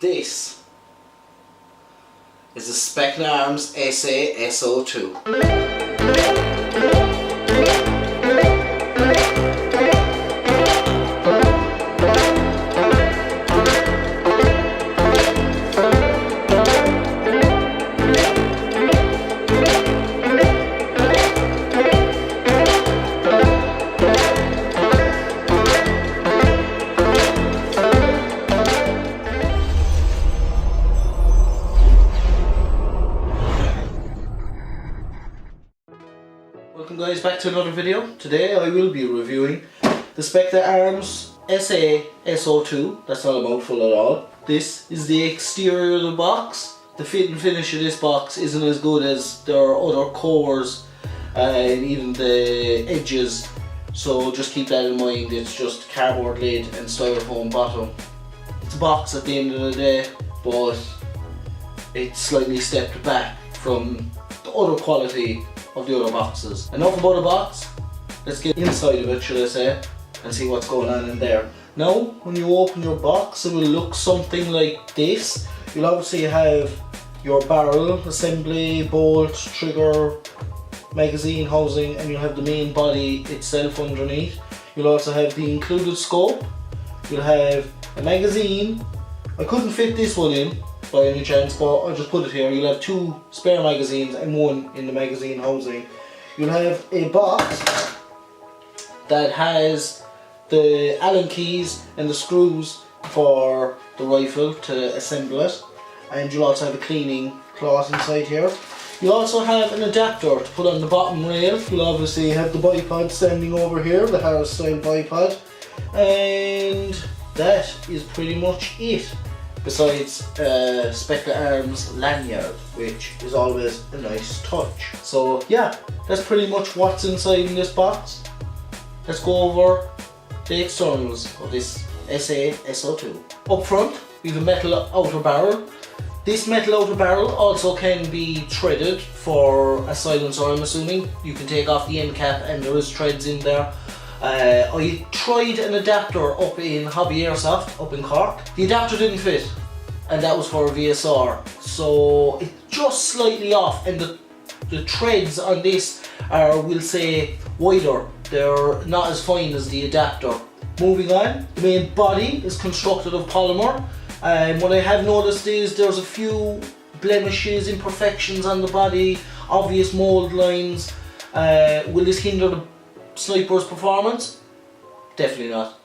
This is the Specna Arms SA S02. Welcome guys, back to another video. Today I will be reviewing the Specna Arms SA S02. That's not a mouthful at all. This is the exterior of the box. The fit and finish of this box isn't as good as their other cores and even the edges, so just keep that in mind. It's just cardboard lid and styrofoam bottom. It's a box at the end of the day, but it's slightly stepped back from the other quality of the other boxes. Enough about the box, let's get inside of it, should I say, and see what's going on in there. Now, when you open your box, it will look something like this. You'll obviously have your barrel, assembly, bolt, trigger, magazine housing, and you'll have the main body itself underneath. You'll also have the included scope. You'll have a magazine. I couldn't fit this one in by any chance, but I'll just put it here. You'll have two spare magazines and one in the magazine housing. You'll have a box that has the Allen keys and the screws for the rifle to assemble it, and you'll also have a cleaning cloth inside here. You'll also have an adapter to put on the bottom rail. You'll obviously have the bipod standing over here, the Harris style bipod, and that is pretty much it. Besides Specna Arms lanyard, which is always a nice touch. So yeah, that's pretty much what's inside in this box. Let's go over the externals of this SA S02. Up front, we have a metal outer barrel. This metal outer barrel also can be threaded for a silencer, I'm assuming. You can take off the end cap and there is threads in there. I tried an adapter up in Hobby Airsoft up in Cork. The adapter didn't fit, and that was for a VSR, so it's just slightly off, and the threads on this are, we'll say, wider. They're not as fine as the adapter. Moving on, the main body is constructed of polymer, and what I have noticed is there's a few blemishes, imperfections on the body, obvious mold lines. Will this hinder the sniper's performance? Definitely not.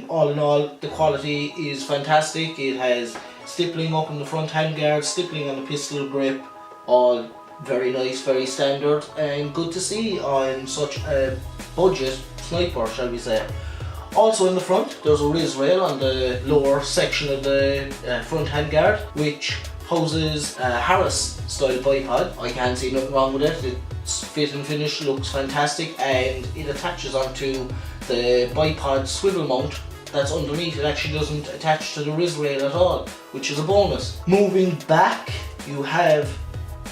All in all, the quality is fantastic. It has stippling up in the front handguard, stippling on the pistol grip, all very nice, very standard, and good to see on such a budget sniper, shall we say. Also in the front, there's a riz rail on the lower section of the front handguard, which houses a Harris style bipod. I can't see nothing wrong with it. Its fit and finish looks fantastic, and it attaches onto the bipod swivel mount that's underneath. It actually doesn't attach to the riz rail at all, which is a bonus. Moving back, you have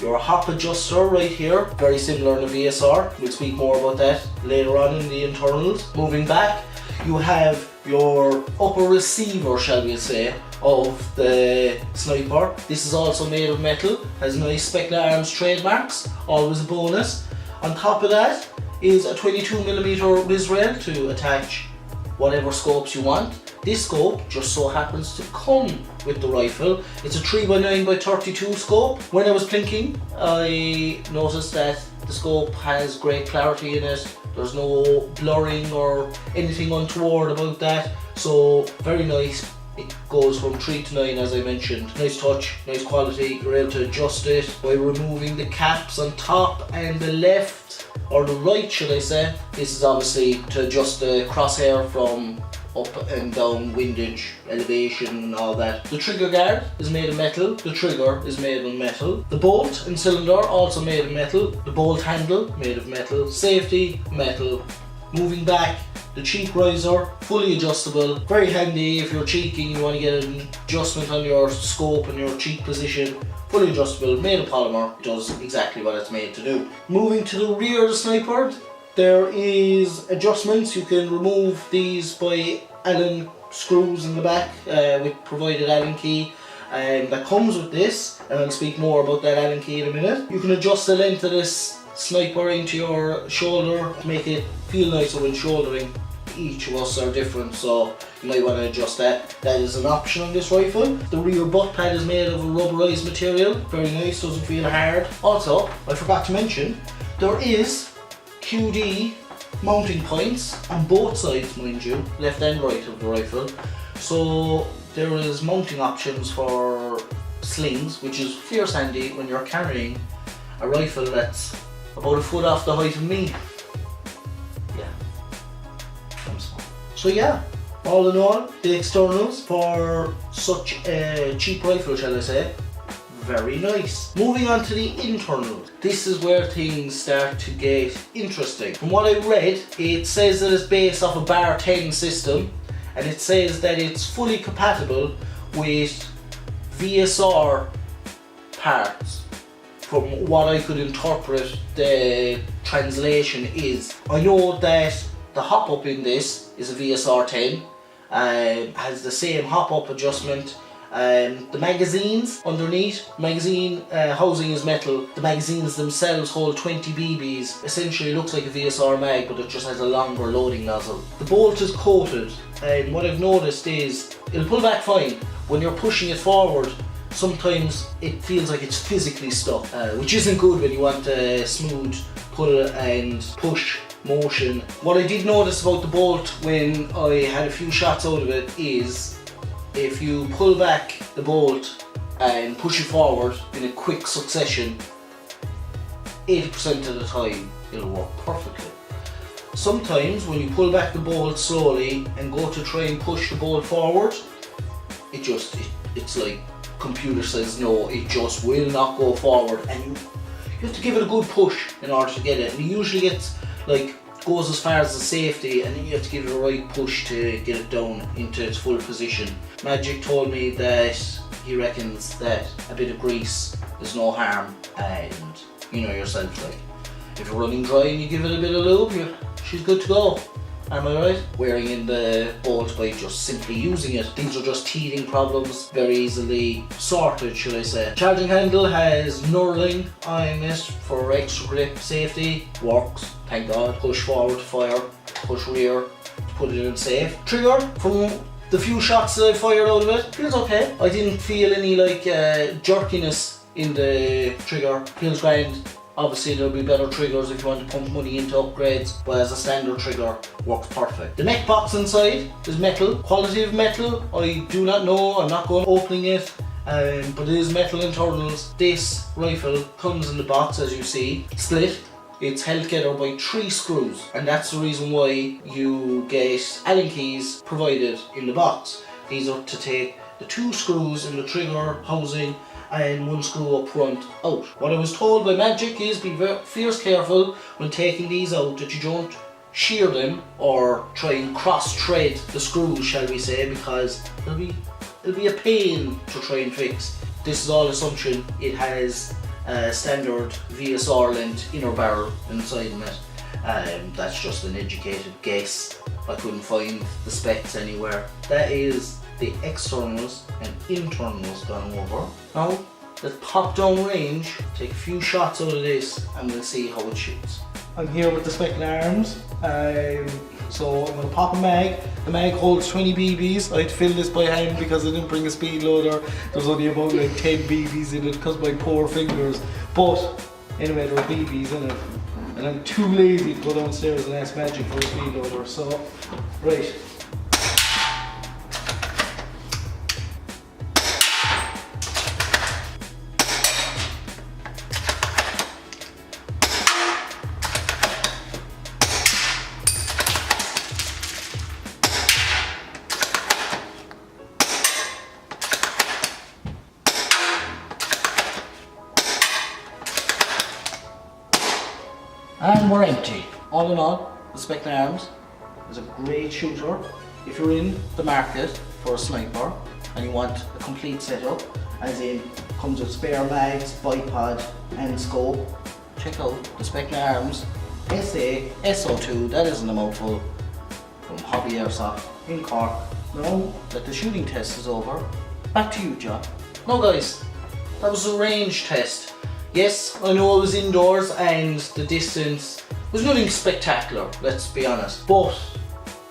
your hop adjuster right here, very similar in the VSR. We'll speak more about that later on in the internals. Moving back, you have your upper receiver, shall we say, of the sniper. This is also made of metal, has nice Specna Arms trademarks, always a bonus. On top of that is a 22mm riz rail to attach whatever scopes you want. This scope just so happens to come with the rifle. It's a 3x9x32 scope. When I was plinking, I noticed that the scope has great clarity in it. There's no blurring or anything untoward about that, so very nice. It goes from 3 to 9, as I mentioned. Nice touch, nice quality. You're able to adjust it by removing the caps on top and the left, or the right should I say. This is obviously to adjust the crosshair from up and down windage, elevation and all that. The trigger guard is made of metal, the trigger is made of metal. The bolt and cylinder also made of metal. The bolt handle made of metal. Safety, metal. Moving back, the cheek riser, fully adjustable. Very handy if you're cheeking, you want to get an adjustment on your scope and your cheek position. Fully adjustable, made of polymer, it does exactly what it's made to do. Moving to the rear of the sniper, there is adjustments. You can remove these by Allen screws in the back with provided Allen key, that comes with this, and I'll speak more about that Allen key in a minute. You can adjust the length of this sniper into your shoulder to make it feel nicer when shouldering. Each of us are different, so you might want to adjust that. That is an option on this rifle. The rear butt pad is made of a rubberized material, very nice, doesn't feel hard. Also, I forgot to mention, there is QD mounting points on both sides, mind you, left and right of the rifle. So there is mounting options for slings, which is fierce handy when you're carrying a rifle that's about a foot off the height of me. Yeah, I'm small. So yeah, all in all, the externals for such a cheap rifle, shall I say, very nice. Moving on to the internals. This is where things start to get interesting. From what I read, it says that it's based off a bar 10 system, and it says that it's fully compatible with VSR parts. From what I could interpret, the translation is, I know that the hop-up in this is a VSR 10, has the same hop-up adjustment. The magazines underneath, magazine housing is metal. The magazines themselves hold 20 BBs. Essentially looks like a VSR mag, but it just has a longer loading nozzle. The bolt is coated, and what I've noticed is it'll pull back fine. When you're pushing it forward, sometimes it feels like it's physically stuck, which isn't good when you want a smooth pull and push motion. What I did notice about the bolt when I had a few shots out of it is if you pull back the bolt and push it forward in a quick succession, 80% of the time it'll work perfectly. Sometimes when you pull back the bolt slowly and go to try and push the bolt forward, it's like computer says no, it just will not go forward, and you have to give it a good push in order to get it. And it usually gets goes as far as the safety, and then you have to give it a right push to get it down into its full position. Magic told me that he reckons that a bit of grease is no harm, and you know yourself, like if you're running dry and you give it a bit of lube, she's good to go. Am I right? Wearing in the bolt by just simply using it. These are just teething problems, very easily sorted, should I say. Charging handle has knurling on it for extra grip safety. Works, thank God. Push forward to fire, push rear to put it in safe. Trigger, from the few shots that I fired out of it, feels okay. I didn't feel any jerkiness in the trigger. Feels grand. Obviously there'll be better triggers if you want to pump money into upgrades, but as a standard trigger, works perfect. The neck box inside is metal. Quality of metal, I do not know, I'm not going opening it, but it is metal internals. This rifle comes in the box, as you see, split. It's held together by 3 screws, and that's the reason why you get Allen keys provided in the box. These are to take the 2 screws in the trigger housing and 1 screw up front out. What I was told by Magic is be fierce careful when taking these out that you don't shear them or try and cross thread the screws, shall we say, because it'll be a pain to try and fix. This is all assumption. It has a standard VSR length inner barrel inside it. That's just an educated guess. I couldn't find the specs anywhere. That is the externals and internals gone over. Now let's pop down range, take a few shots out of this, and we'll see how it shoots. I'm here with the Specna Arms, so I'm going to pop a mag. The mag holds 20 BBs. I had to fill this by hand because I didn't bring a speed loader. There's only about 10 BBs in it because of my poor fingers. But anyway, there are BBs in it, and I'm too lazy to go downstairs and ask Magic for a speed loader. So, right. And we're empty. All in all, the Specna Arms is a great shooter. If you're in the market for a sniper and you want a complete setup, as in comes with spare mags, bipod and scope, check out the Specna Arms SA S02, that isn't a mouthful, from Hobby Airsoft in Cork. Now that the shooting test is over, back to you, John. Now guys, that was a range test. Yes, I know it was indoors and the distance was nothing spectacular, let's be honest, but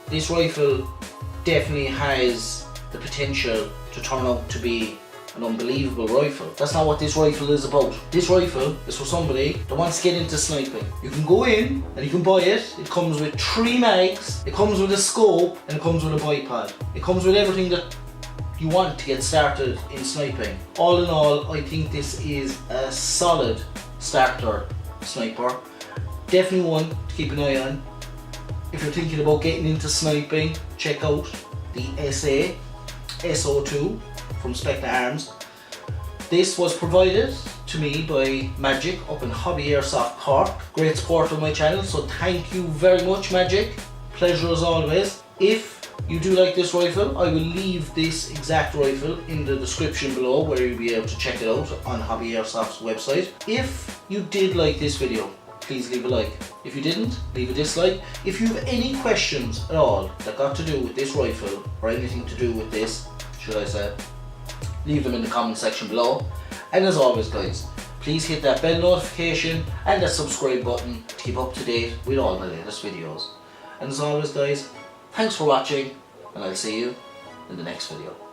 this rifle definitely has the potential to turn out to be an unbelievable rifle. That's not what this rifle is about. This rifle is for somebody that wants to get into sniping. You can go in and you can buy it. It comes with 3 mags, it comes with a scope, and it comes with a bipod. It comes with everything that you want to get started in sniping. All in all, I think this is a solid starter sniper. Definitely one to keep an eye on. If you're thinking about getting into sniping, check out the SA S02 from Specna Arms. This was provided to me by Magic up in Hobby Airsoft Cork. Great support on my channel, so thank you very much, Magic. Pleasure as always. If you do like this rifle, I will leave this exact rifle in the description below where you'll be able to check it out on Hobby Airsoft's website. If you did like this video, please leave a like. If you didn't, leave a dislike. If you have any questions at all that got to do with this rifle or anything to do with this, should I say, leave them in the comment section below. And as always guys, please hit that bell notification and that subscribe button to keep up to date with all my latest videos. And as always guys, thanks for watching, and I'll see you in the next video.